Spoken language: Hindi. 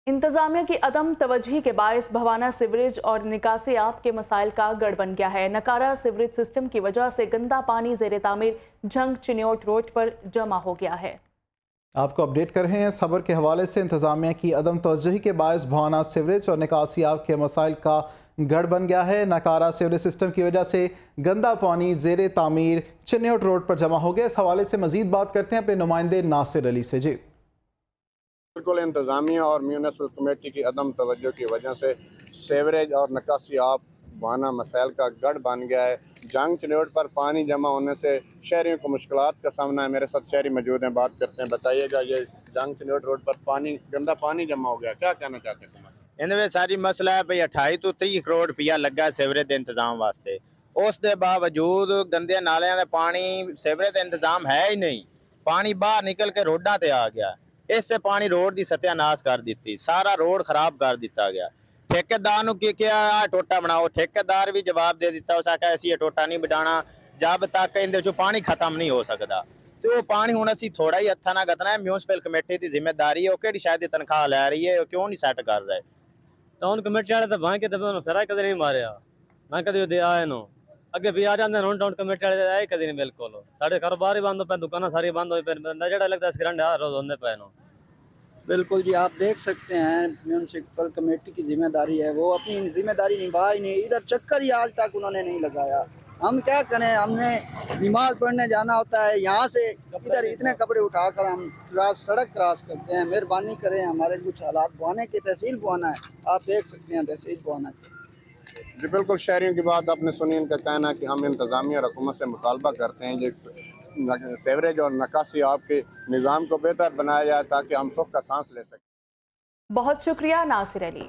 इंतजामिया की अदम तवज्ही के बायस भवाना सीवरेज और निकासी आब के मसाइल का गढ़ बन गया है। नकारा सीवरेज सिस्टम की वजह से गंदा पानी जेर तामीर झंग चिन्योट रोड पर जमा हो गया है। आपको अपडेट कर रहे हैं इस खबर के हवाले से। इंतजामिया की अदम तवज्जुही के बायस भवाना सीवरेज और निकासी आब के मसाइल का गढ़ बन गया है। नकारा सीवरेज सिस्टम की वजह से गंदा पानी जेर तामीर चिन्योट रोड पर जमा हो गया। इस हवाले से मजीद बात करते हैं अपने नुमाइंदे नासिर अली से। जी बिल्कुल, इंतज़ामिया और म्यूनसिपल कमेटी की अदम तवज्जो की वजह से सेवरेज और निकासी आब बहाना मसाइल का गढ़ बन गया है। जंग चिन्योट पर पानी जमा होने से शहरियों को मुश्किलात का सामना है। मेरे साथ शहरी मौजूद हैं, बात करते हैं। बताइएगा, ये जंग चिन्योट रोड पर पानी, गंदा पानी जमा हो गया, क्या कहना चाहते हैं? इनमें सारी मसला है भाई 28 तो 30 करोड़ रुपया लगा सीवरेज के इंतजाम वास्ते। उस दे बावजूद गंदे नालियां का पानी सीवरेज का इंतजाम है ही नहीं। पानी बाहर निकल के रोडा ते आ गया। इससे पानी रोड की सत्यानाश कर दी, सारा रोड खराब कर दिता गया। ठेकेदार को क्या टोटा बनाओ, ठेकेदार भी जवाब दे दिता, उस आख्या असीं टोटा नहीं बनाना जब तक इहदे चों पानी खत्म नहीं हो सकता। तो वो पानी हुण असीं थोड़ा ही हत्थां नाल गतना है। म्यूनसिपल कमेटी की जिम्मेदारी है, वो किहड़ी शायद तनख्वाह लै रही है, क्यों नहीं सैट कर रहे। टाउन कमेटी वाले तो भाई के दबे फिर कदे नहीं मारिया, मैं कदे दे आए नो अगे भी आ जाते हैं। टाउन कमेटी वाले आए कदे नहीं, बिल्कुल साढ़े कारोबार ही बंद हो पे, दुकाना सारी बंद हो पे, नजर लगता है सिरंड हर रोज होने पे नो। बिल्कुल जी, आप देख सकते हैं म्यूनसिपल कमेटी की जिम्मेदारी है, वो अपनी जिम्मेदारी निभा ही नहीं। इधर चक्कर ही आज तक उन्होंने नहीं लगाया। हम क्या करें, हमने नमाज पढ़ने जाना होता है, यहाँ से इधर इतने कपड़े उठाकर हम सड़क क्रॉस करते हैं। मेहरबानी करें, हमारे कुछ हालात बुआने की तहसील बुआना है, आप देख सकते हैं तहसील बुआना है। जी बिल्कुल, शहरियों की बात आपने सुनी। इनका कहना है कि हम इंतज़ामिया और हुकूमत से मुतालबा करते हैं जिस सेवरेज और निकासी आब के निज़ाम को बेहतर बनाया जाए ताकि हम सुख का सांस ले सकें। बहुत शुक्रिया नासिर अली।